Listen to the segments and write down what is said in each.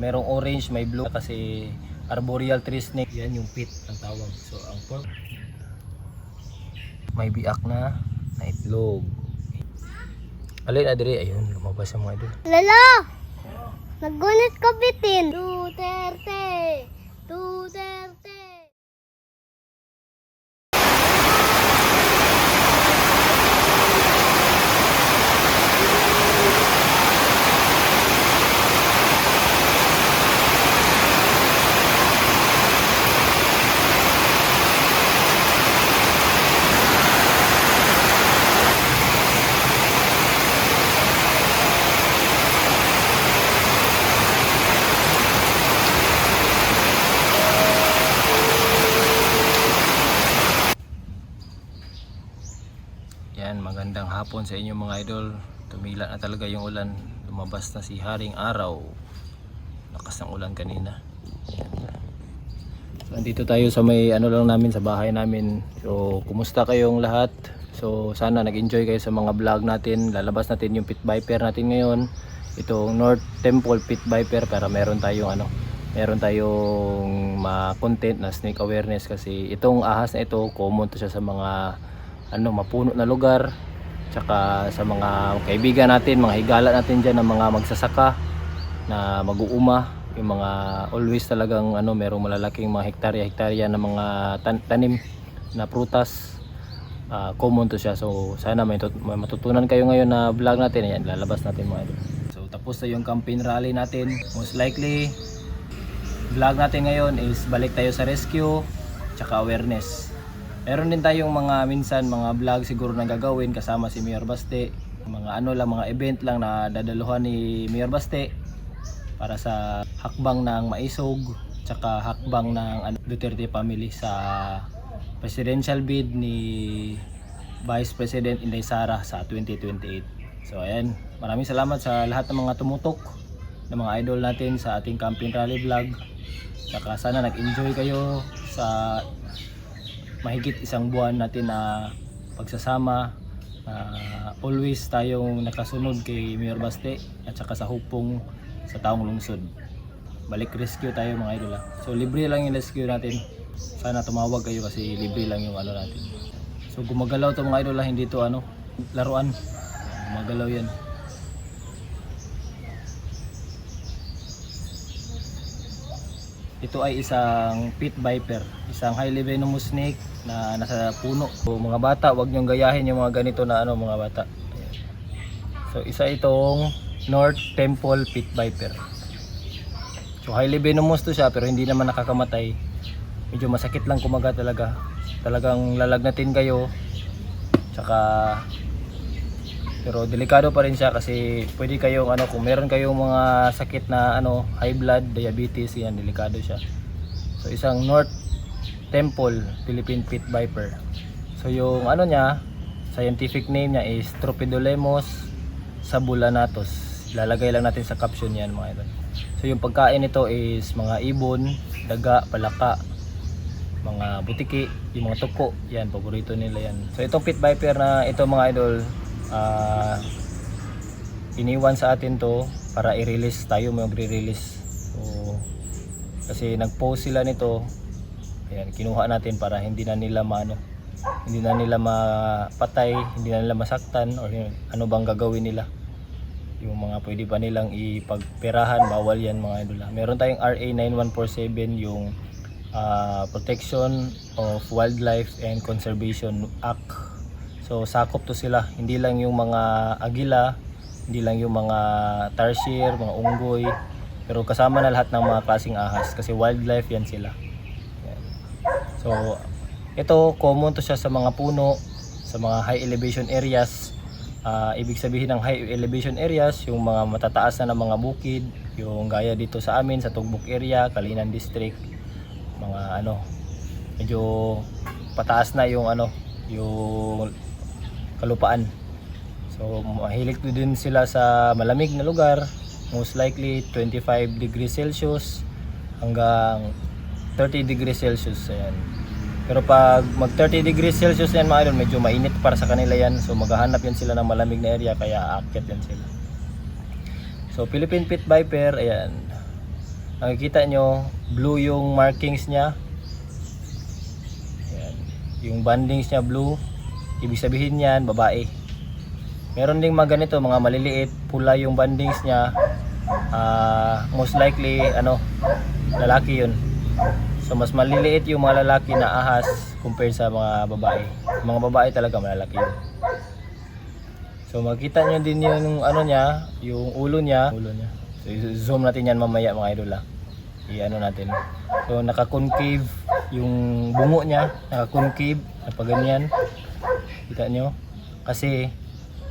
merong orange, may blue kasi arboreal tree snake. Yan yung pit ang tawag. So ang pork may biak na itlog. Alin na dire, ayun lumabas ang mga idol. Lala! Naggunit ka bitin. Duterte! Duterte! Yan, magandang hapon sa inyo mga idol. Tumila na talaga yung ulan. Lumabas na si Haring Araw. Lakas ng ulan kanina. Yan. So, andito tayo sa may ano lang namin, sa bahay namin. So, kumusta kayong lahat? So, sana nag-enjoy kayo sa mga vlog natin. Lalabas natin yung pit viper natin ngayon. Itong North Temple pit viper para meron tayong ma-content na snake awareness kasi itong ahas na ito, common to siya sa mga mapuno na lugar, tsaka sa mga kaibigan natin, mga higala natin dyan ng mga magsasaka na mag-uuma, yung mga always talagang merong malalaking mga hektarya na mga tanim na prutas. Common to siya, so sana may matutunan kayo ngayon na vlog natin. Ayan, lalabas natin mga idol. So tapos na yung campaign rally natin. Most likely vlog natin ngayon is balik tayo sa rescue tsaka awareness. Meron din tayong minsan mga vlog siguro na gagawin kasama si Mayor Baste. Mga mga event lang na dadaluhan ni Mayor Baste para sa hakbang ng Maisog tsaka hakbang ng Duterte family sa presidential bid ni Vice President Inday Sara sa 2028. So ayan, maraming salamat sa lahat ng mga tumutok, ng mga idol natin sa ating campaign rally vlog. Tsaka sana nag-enjoy kayo sa mahigit isang buwan natin na pagsasama. Always tayong nakasunod kay Mayor Baste at saka sa hupong sa taong lungsod. Balik rescue tayo mga idol. So libre lang yung rescue natin. Sana tumawag kayo kasi libre lang yung natin. So gumagalaw to mga idol, hindi to laruan. Gumagalaw yan. Ito ay isang pit viper, isang highly venomous snake na nasa puno. So, mga bata, wag niyong gayahin yung mga ganito na mga bata. Ayan. So isa itong North Temple pit viper. So highly venomous to siya pero hindi naman nakakamatay. Medyo masakit lang kumagat talaga. Talagang lalagnatin kayo. Tsaka pero delikado pa rin siya kasi pwede kayong kung meron kayong mga sakit na high blood, diabetes, yan delikado siya. So isang North Temple Philippine pit viper. So yung niya, scientific name niya is Tropidolemus sabulanatus. Lalagay lang natin sa caption yan mga idol. So yung pagkain nito is mga ibon, daga, palaka, mga butiki, yung mga tuko, yan paborito nila yan. So itong pit viper na ito mga idol, iniwan sa atin to para i-release, tayo magre-release. So kasi nag-post sila nito, ayan, kinuha natin para hindi na nila mapatay, hindi na nila masaktan or ano bang gagawin nila. Yung mga pwede pa nilang ipagperahan, bawal yan mga idol. Meron tayong RA 9147, yung Protection of Wildlife and Conservation Act. So sakop to sila, hindi lang yung mga agila, hindi lang yung mga tarsier, mga unggoy, pero kasama na lahat ng mga klaseng ahas kasi wildlife yan sila. Yan. So ito, common to siya sa mga puno, sa mga high elevation areas. Ibig sabihin ng high elevation areas, yung mga matataas na ng mga bukid, yung gaya dito sa amin sa Tugbok area, Kalinan District, mga medyo pataas na yung yung kalupaan. So mahilig din sila sa malamig na lugar, most likely 25 degrees Celsius hanggang 30 degrees Celsius. Ayan. Pero pag mag 30 degrees Celsius yan mga idol, medyo mainit para sa kanila yan. So maghahanap yan sila ng malamig na area, kaya aakyat yan sila. So Philippine pit viper, ayan. Nakikita nyo, blue yung markings niya. Ayan. Yung bandings niya blue. Ibig sabihin yan, babae. Meron ding mga ganito, mga maliliit, pula yung bandings niya. Most likely, lalaki yun. So mas maliliit yung mga lalaki na ahas compared sa mga babae. Mga babae talaga malalaki yun. So makita nyo din yung niya, yung ulo niya. So zoom natin yan mamaya mga idol natin. So naka-concave yung bungo niya, naka-concave na paganyan. Kita nyo? Kasi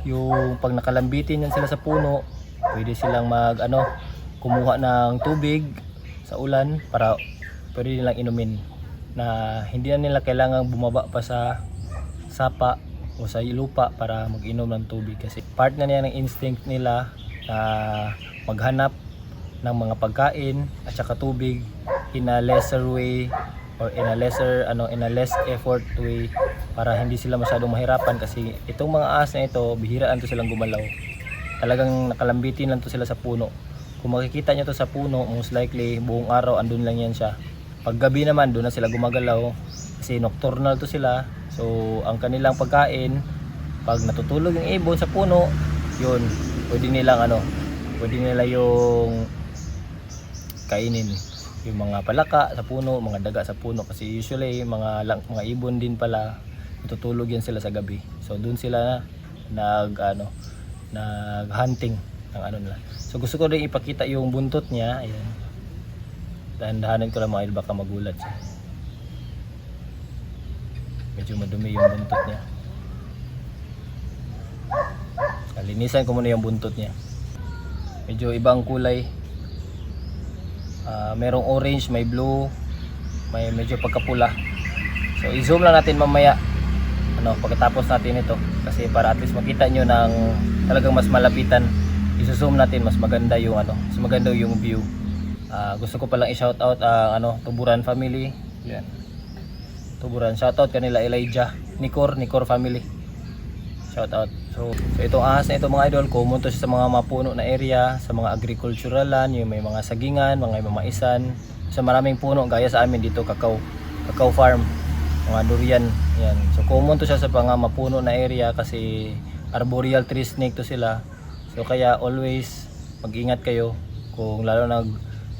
yung pag nakalambitin yan sila sa puno, pwede silang kumuha ng tubig sa ulan para pwede nilang inumin na hindi na nila kailangang bumaba pa sa sapa o sa lupa para mag-inom ng tubig, kasi part na niya ng instinct nila na maghanap ng mga pagkain at saka tubig in a lesser way or in a less effort way para hindi sila masyadong mahirapan, kasi itong mga ahas na ito bihiraan to silang gumalaw. Talagang nakalambitin lang to sila sa puno. Kung makikita nyo to sa puno, most likely buong araw andun lang yan siya. Pag gabi naman doon na sila gumagalaw kasi nocturnal to sila. So ang kanilang pagkain, pag natutulog yung ibon sa puno, yun, pwede nila yung kainin yung mga palaka sa puno, mga daga sa puno, kasi usually mga ibon din pala natutulog yan sila sa gabi. So doon sila nag-hunting ng nila. So gusto ko rin ipakita yung buntot niya. Ayan. Dahan-dahanin ko lang mga idol, baka magulat siya. Medyo madumi yung buntot niya. Linisan ko muna yung buntot niya. Medyo ibang kulay. Merong orange, may blue, may medyo pagkapula. So i-zoom lang natin mamaya pagkatapos natin ito, kasi para at least makita nyo ng talagang mas malapitan. I-zoom natin, mas maganda yung view. Gusto ko palang i-shoutout ang Tuburan family. Yan. Tuburan, shoutout kanila Elijah, Nicor family. Shoutout. So itong ahas na ito mga idol, common to sa mga mapuno na area, sa mga agricultural land, yung may mga sagingan, mga mamaisan, sa maraming puno gaya sa amin dito, cacao farm, mga durian. Yan. So common to siya sa mga mapuno na area kasi arboreal tree snake to sila. So kaya always mag-ingat kayo kung lalo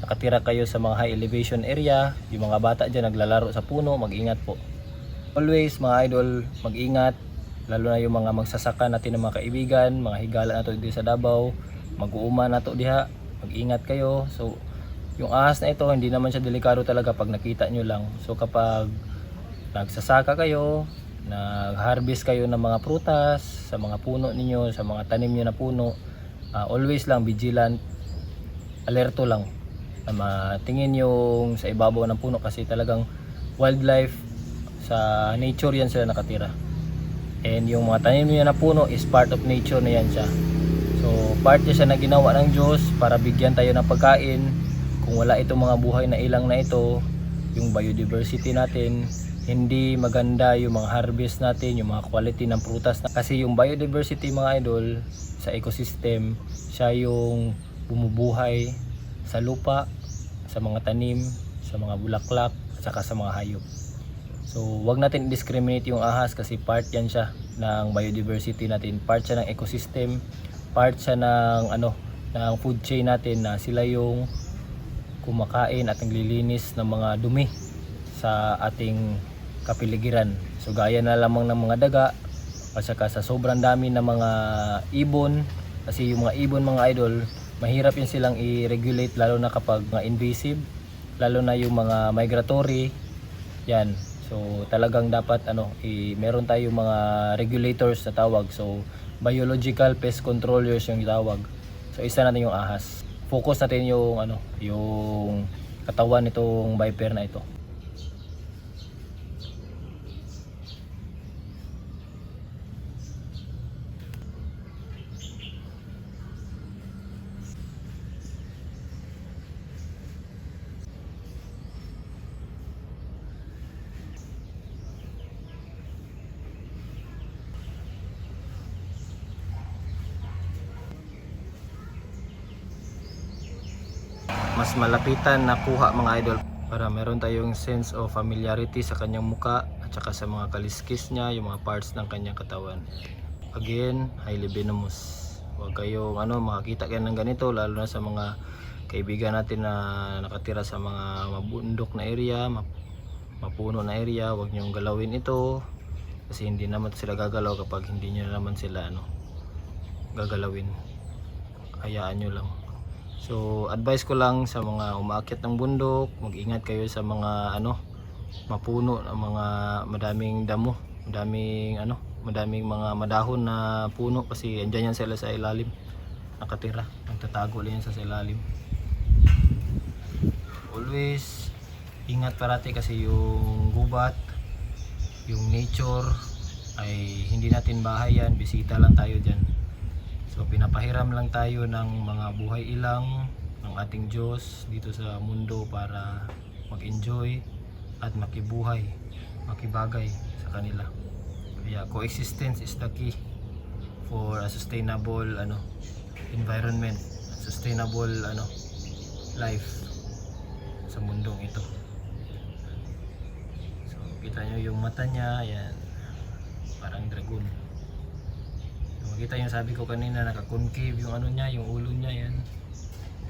nakatira kayo sa mga high elevation area, yung mga bata dyan naglalaro sa puno, mag-ingat po. Always mga idol, mag-ingat, lalo na yung mga magsasaka natin ng mga kaibigan, mga higala na to dito sa Davao, mag-uuma na to diha, mag-ingat kayo. So yung ahas na ito, hindi naman siya delikado talaga pag nakita nyo lang. So kapag nagsasaka kayo, nag-harvest kayo ng mga prutas sa mga puno ninyo, sa mga tanim nyo na puno, always lang vigilant, alerto lang na matingin yung sa ibabaw ng puno, kasi talagang wildlife, sa nature yan sila nakatira. And yung mga tanim niya na puno is part of nature na yan siya. So part niya siya na ginawa ng Diyos para bigyan tayo ng pagkain. Kung wala itong mga buhay na ilang na ito, yung biodiversity natin, hindi maganda yung mga harvest natin, yung mga quality ng prutas. Kasi yung biodiversity mga idol sa ecosystem, siya yung bumubuhay sa lupa, sa mga tanim, sa mga bulaklak, at saka sa mga hayop. So wag natin i-discriminate yung ahas, kasi part yan siya ng biodiversity natin, part siya ng ecosystem, part siya ng ng food chain natin, na sila yung kumakain at naglilinis ng mga dumi sa ating kapiligiran. So gaya na lamang ng mga daga, at saka sa sobrang dami ng mga ibon, kasi yung mga ibon mga idol, mahirap yun silang i-regulate, lalo na kapag mga invasive, lalo na yung mga migratory yan. So talagang dapat meron tayong mga regulators na tawag. So biological pest controllers yung tawag. So isa natin yung ahas. Focus natin yung yung katawan nitong viper na ito. mas malapitan na kuha mga idol, para meron tayong sense of familiarity sa kanyang muka at saka sa mga kaliskis niya, yung mga parts ng kanyang katawan. Again, highly venomous. Huwag kayong makakita kayo ng ganito, lalo na sa mga kaibigan natin na nakatira sa mga mabundok na area, mapuno na area. Huwag niyong galawin ito kasi hindi naman sila gagalaw kapag hindi niyo naman sila gagalawin. Hayaan nyo lang. So advice ko lang sa mga umaakyat ng bundok, mag-ingat kayo sa mga mapuno na mga madaming damo, madaming mga madahon na puno, kasi andyan yan sila sa ilalim nakatira, nagtatago lang yan sa ilalim. Always ingat parati kasi yung gubat, yung nature ay hindi natin bahay yan, bisita lang tayo dyan. So pinapahiram lang tayo ng mga buhay ilang ng ating Diyos dito sa mundo para mag-enjoy at makibuhay, makibagay sa kanila. Kaya coexistence is the key for a sustainable environment, sustainable life sa mundong ito. So kita nyo yung mata niya, yan, parang dragon. So, makita yung sabi ko kanina, naka-concave yung niya, yung ulo niya, yan.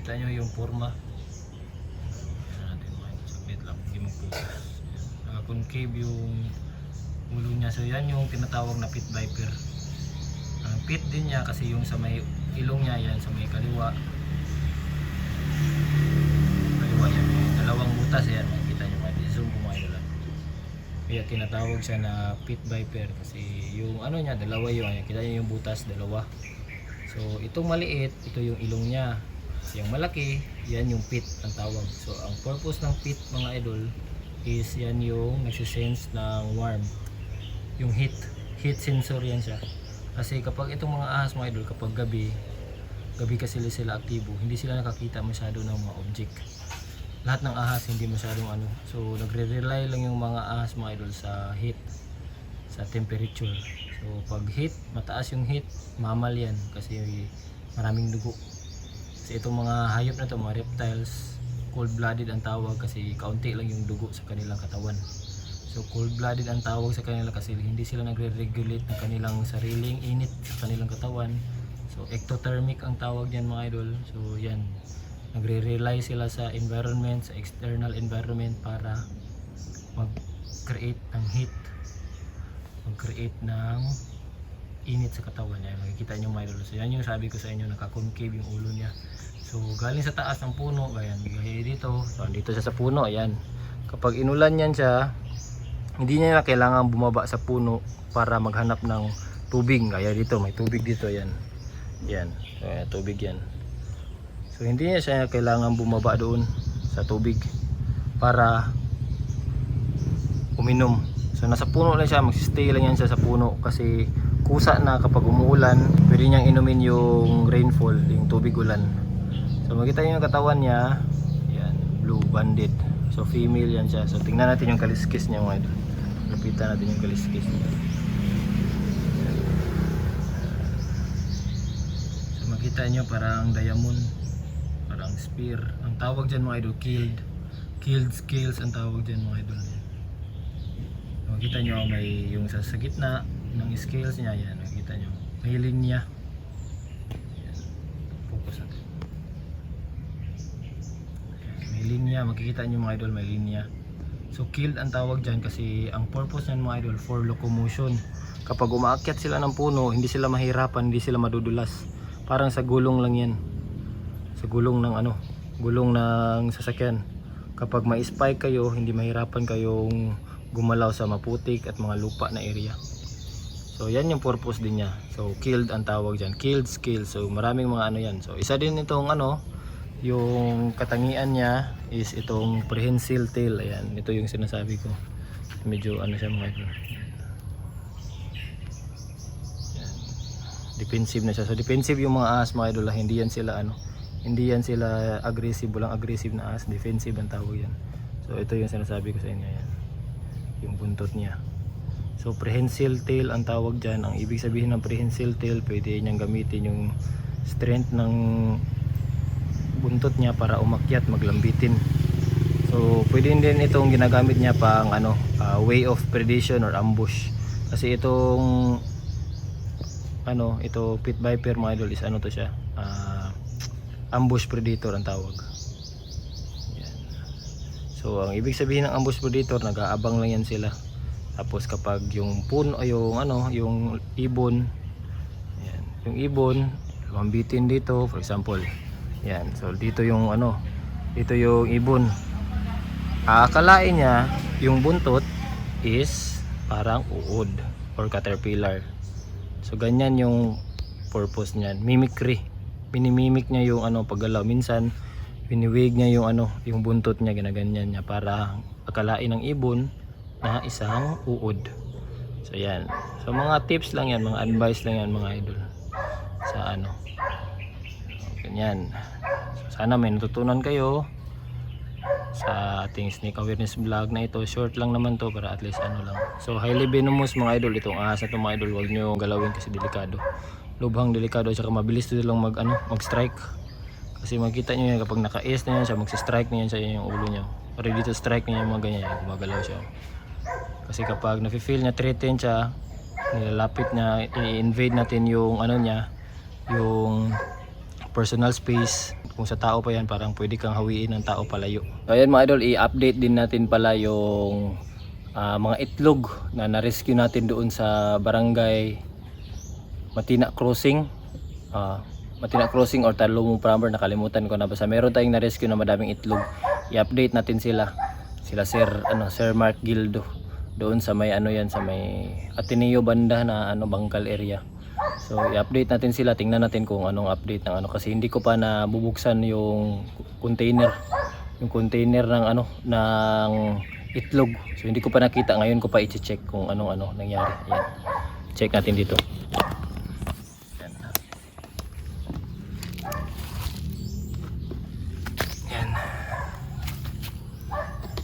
Kita nyo yung forma. Yan natin, saglit lang, hindi mag-focus. Naka-concave yung ulo niya. So yan yung tinatawag na pit viper. Ang pit din niya kasi yung sa may ilong niya, yan sa may kaliwa yan, dalawang butas yan, makikita nyo, zoom ko mga idola. Kaya tinatawag siya na pit viper kasi yung niya, dalawa yung kita nyo yung butas, dalawa. So itong maliit, ito yung ilong niya. Yung malaki, yan yung pit ang tawag. So ang purpose ng pit mga idol is yan yung nagsisense ng warm, yung heat sensor yan siya. Kasi kapag itong mga ahas mga idol, kapag gabi kasi sila aktibo, hindi sila nakakita masyado ng mga object. Lahat ng ahas hindi masyadong so nagre-rely lang yung mga ahas mga idol sa heat, sa temperature. So pag heat, mataas yung heat, mamal yan kasi maraming dugo. Kasi itong mga hayop na to, mga reptiles, cold-blooded ang tawag kasi kaunti lang yung dugo sa kanilang katawan. So cold-blooded ang tawag sa kanila kasi hindi sila nagre-regulate ng kanilang sariling init sa kanilang katawan. So ectothermic ang tawag niyan mga idol. So yan, nagre-rely sila sa environment, sa external environment para mag-create ng heat, mag-create ng init sa katawan niya. Makikita nyo mga idol. So yan yung sabi ko sa inyo, naka-concave yung ulo niya. So galing sa taas ng puno, ganyan, gaya dito. So dito siya sa puno, ayan. Kapag inulan yan siya, hindi niya kailangan bumaba sa puno para maghanap ng tubig. Gaya dito, may tubig dito, yan. Yan, tubig yan. So hindi niya siya kailangan bumaba doon sa tubig para uminom. So nasa puno lang siya, magsistay lang yan siya sa puno kasi kusa na kapag umuulan, pwede niyang inumin yung rainfall, yung tubig ulan. So makita niyo yung katawan niya, yan, blue banded. So female yan siya. So tingnan natin yung kaliskis niya mga idol. Lapitan natin yung kaliskis niya. So makita niyo parang diamond, parang spear. Ang tawag dyan mga idol, killed scales ang tawag dyan mga idol. Makita nyo may yung sa gitna ng scales niya, yan, makita nyo may linya. Yan, focus natin. May linya, makikita nyo mga idol, may linya. So killed ang tawag dyan kasi ang purpose nyan mga idol for locomotion. Kapag umaakyat sila ng puno, hindi sila mahirapan, hindi sila madudulas. Parang sa gulong lang yan, sa gulong ng gulong ng sasakyan. Kapag ma-spike kayo, hindi mahirapan kayong gumalaw sa maputik at mga lupa na area. So yan yung purpose din niya. So killed ang tawag dyan, killed scales. So maraming mga yan. So isa din itong yung katangian niya is itong prehensile tail. Ayan, ito yung sinasabi ko. Medyo siya mga ito. Defensive na siya. So defensive yung mga ahas mga idol, hindi yan sila aggressive, walang aggressive na ahas, defensive ang tawag yan. So ito yung sinasabi ko sa inyo, yan, yung buntot niya. So prehensile tail ang tawag dyan. Ang ibig sabihin ng prehensile tail, pwede niyang gamitin yung strength ng buntot niya para umakyat, maglambitin. So pwede din itong ginagamit niya pang way of predation or ambush. Kasi itong ito pit viper mga idol is to siya, ambush predator ang tawag. Yan. So ang ibig sabihin ng ambush predator, nag-aabang lang yan sila. Tapos kapag yung yung ibon, yan, yung ibon lambitin dito, for example, yan. So dito yung dito yung ibon. Aakalain niya yung buntot is parang uod or caterpillar. So ganyan yung purpose niyan, mimicry. Minimimik niya yung paggalaw. Minsan biniwig niya yung buntot niya, ginaganyan niya para akalain ng ibon na isang uod. So yan. So mga tips lang yan, mga advice lang yan mga idol. Sa ganyan. So, sana may natutunan kayo sa ating snake awareness vlog na ito. Short lang naman to para at least lang. So highly venomous mga idol itong ahas na to mga idol. Huwag nyo galawin kasi delikado. Lubhang delikado at saka mabilis to lang mag-strike. Kasi makita nyo yan kapag naka-ace na yan siya, magsi-strike na yan sa yung ulo nyo. Ready to strike na yan mga ganyan, gumagalaw siya. Kasi kapag nafe-feel niya threatened siya, nilalapit na, i-invade natin yung niya, yung personal space. Kung sa tao pa yan, parang pwede kang hawiin ng tao palayo. So ayan mga idol, i-update din natin pala yung mga itlog na na-rescue natin doon sa barangay Matina Crossing. Matina Crossing or Talong Pramber, nakalimutan ko na. Basta meron tayong na-rescue na madaming itlog. I-update natin sila Sir Mark Gildo doon sa may sa may Ateneo banda na Bangkal area. So i-update natin sila, tingnan natin kung anong update ng kasi hindi ko pa nabubuksan yung container ng ng itlog. So hindi ko pa nakita, ngayon ko pa i-check kung anong nangyari. Ayan. Check natin dito. Ayan. Ayan.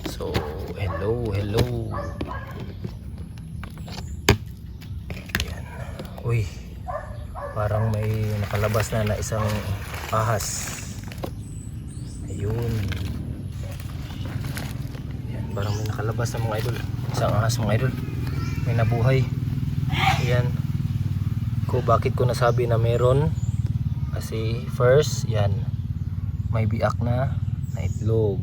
So hello. Ayan. Uy, parang may nakalabas na isang ahas. Ayun. Ayan, parang may nakalabas na mga idol. Isang ahas mga idol. May nabuhay. Ayan. Bakit ko nasabi na meron? Kasi first, yan. May biak na itlog.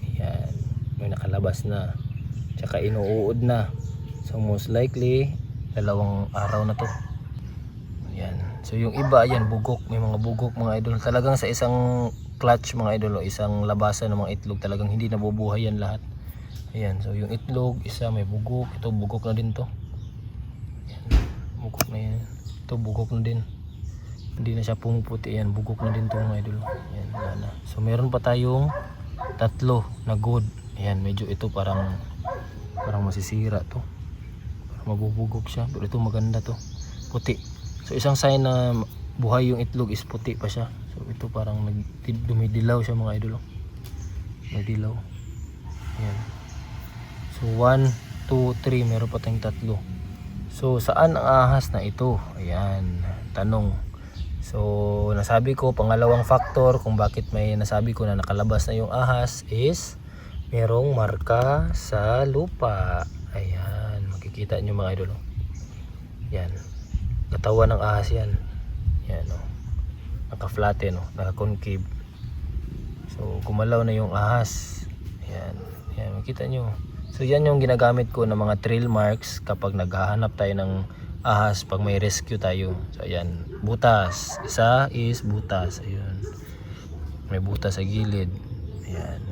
Ayan. May nakalabas na. Tsaka inuud na. So most likely, 2 araw na to. Ayan. So yung iba, ayan, bugok. May mga bugok mga idol. Talagang sa isang clutch mga idol, isang labasan ng mga itlog, talagang hindi nabubuhay yan lahat. Ayan. So yung itlog, isa may bugok. Ito bugok na din to. Ayan. Bugok na yan. Ito bugok na din. Hindi na siya pumuputi. Ayan. Bugok na din to mga idol. Ayan. Wala na. So meron pa tayong 3 na good. Ayan. Medyo ito parang masisira to. Parang mabubugok siya. Pero ito maganda to. Puti. So isang sign na buhay yung itlog is puti pa siya. So ito parang dumidilaw siya mga idol. Nagdilaw. Ayan. So 1, 2, 3, meron pa tayong 3. So saan ang ahas na ito? Ayan, tanong. So nasabi ko, pangalawang factor kung bakit may nasabi ko na nakalabas na yung ahas is merong marka sa lupa. Ayan, makikita nyo mga idol. Ayan. Katawan ng ahas yan. Yan naka-flatten, naka-concave. So gumalaw na yung ahas. Ayan. Ayan, makita nyo. So yan yung ginagamit ko ng mga trail marks kapag naghahanap tayo ng ahas pag may rescue tayo. So ayan, butas. Isa is butas. Ayun. May butas sa gilid. Ayan.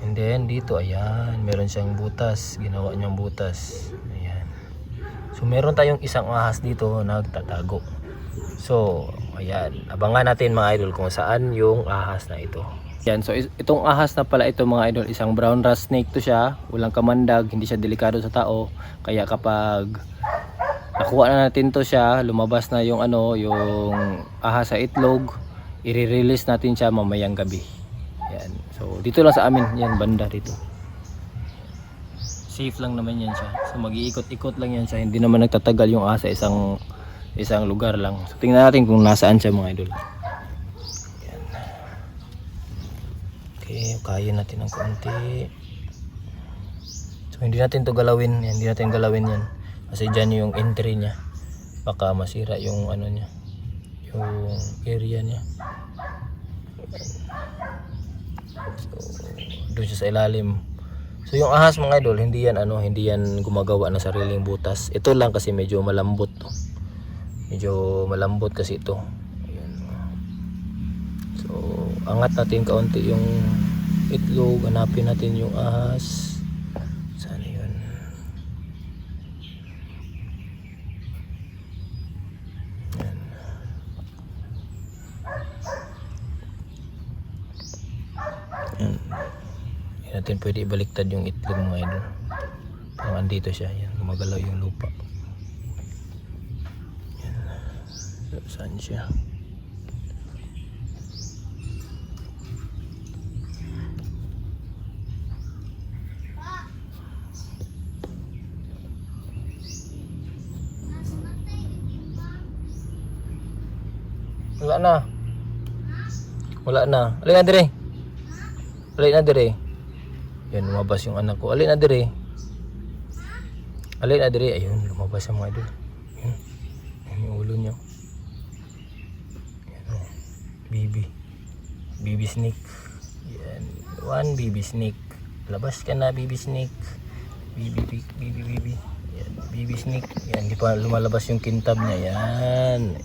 And then dito, ayan, meron siyang butas. Ginawa niyang butas. So meron tayong isang ahas dito nagtatago. So ayan, abangan natin mga idol kung saan yung ahas na ito. Yan, so itong ahas na pala ito mga idol, isang brown rat snake to siya. Walang kamandag, hindi siya delikado sa tao. Kaya kapag nakuha na natin to siya, lumabas na yung yung ahas sa itlog, i-release natin siya mamayang gabi. Yan. So dito lang sa amin, yan banda dito. Safe lang naman yan siya. So mag-iikot-ikot lang yan siya. Hindi naman nagtatagal yung asa isang lugar lang. So tingnan natin kung nasaan siya mga idol. Yan. Kaya natin ng konti. So hindi natin to galawin, hindi natin galawin yan. Kasi dyan yung entry niya. Baka masira yung ano niya, yung area niya. So doon siya sa ilalim. So yung ahas mga idol, hindi yan gumagawa ng sariling butas. Ito lang kasi medyo malambot to. Medyo malambot kasi ito. Ayan. So angat natin kaunti yung itlog, hanapin natin yung ahas. Saan yun? Ayan. Ayan. Hindi natin pwede ibaliktad yung itlog mga idol. Parang andito siya. Ayan. Gumagalaw yung lupa. Ayan. So, saan siya? Wala na. Wala na. Alin na dire. Alin na dire. Yan, lumabas yung anak ko. Alin na dire. Alin na dire. Ayun, lumabas ang mga idol. Yan. Yan yung ulo niya. Yan o. Baby. Baby snake. Yan. One baby snake. Labas ka na, baby snake. Baby. Yan, baby snake. Yan, hindi pa lumalabas yung kintab niya. Yan.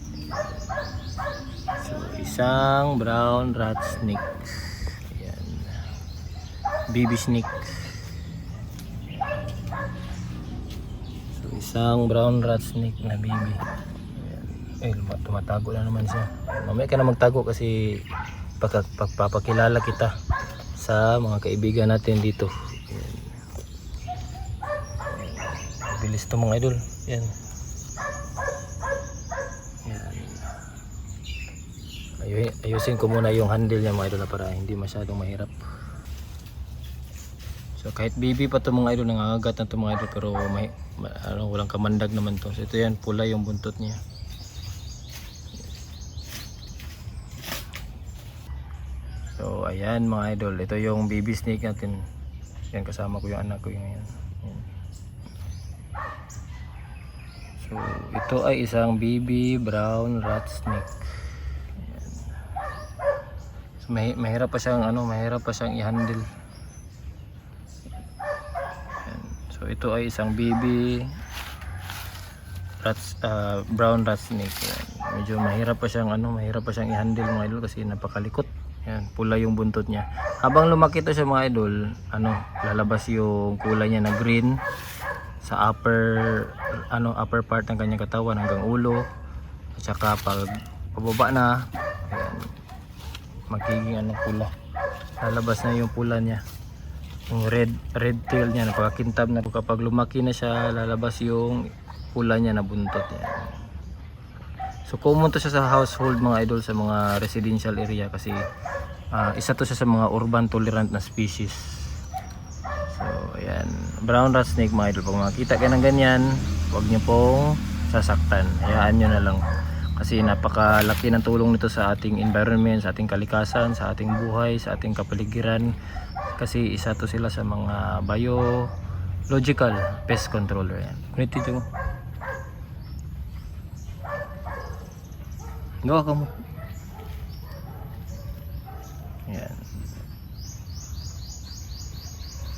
So, isang brown rat snake. Ayan. Baby snake. So, isang brown rat snake na baby. Ayan. Tumatago na naman siya. Mamaya ka na magtago kasi pagpapakilala kita sa mga kaibigan natin dito. Ayan. Bilis to mga idol. Ayan. Ayusin ko muna yung handle niya mga idol para hindi masyadong mahirap. So kahit baby pa to mga idol, nangangagat na to mga idol, pero walang kamandag naman to. So ito yan, pula yung buntot niya. So ayan mga idol, ito yung baby snake natin. Yan, kasama ko yung anak ko yung yan. So ito ay isang baby brown rat snake. So, mahirap pa siyang i-handle. Ayan. So ito ay isang baby brown rat snake. Ayan. Medyo mahirap pa siyang i-handle mga idol kasi napakalikot. Ayan, pula yung buntot niya. Habang lumaki to siya mga idol, lalabas yung kulay niya na green sa upper part ng kanyang katawan hanggang ulo. At saka pag pababa na, ayan, magiging pula. Lalabas na yung pula niya. Yung red tail niya, napakakintab na. Kapag lumaki na siya, lalabas yung pula niya na buntot. Yan. So common to siya sa household mga idol, sa mga residential area kasi isa to siya sa mga urban tolerant na species. So ayan, brown rat snake mga idol. Pag makita kayo ng ganyan, huwag niyo pong sasaktan. Hayaan niyo na lang. Kasi napakalaki ng tulong nito sa ating environment, sa ating kalikasan, sa ating buhay, sa ating kapaligiran. Kasi isa to sila sa mga biological pest controller. Yan. Kunit dito mo. Gawa ka mo. Yan.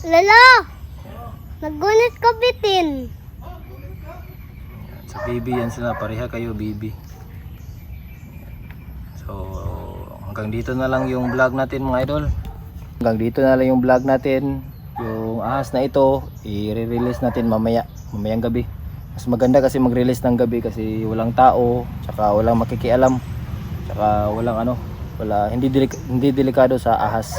Lala! Naggunit ka bitin. Sa baby yan sila, pareha kayo baby. So hanggang dito na lang yung vlog natin mga idol. Hanggang dito na lang yung vlog natin. Yung ahas na ito, i-release natin mamayang gabi. Mas maganda kasi mag-release ng gabi kasi walang tao, tsaka walang makikialam, tsaka hindi delikado sa ahas.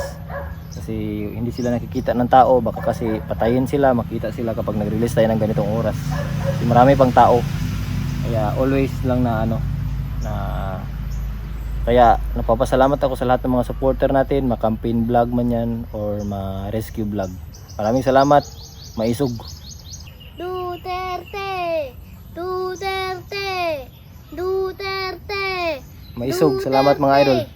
Kasi hindi sila nakikita ng tao, baka kasi patayin sila, makita sila kapag nag-release tayo ng ganitong oras. Kasi marami pang tao. Kaya always lang kaya napapasalamat ako sa lahat ng mga supporter natin, ma-campaign vlog man yan or ma-rescue vlog. Maraming salamat, maisog. Duterte! Duterte! Duterte! Maisog, salamat mga idol.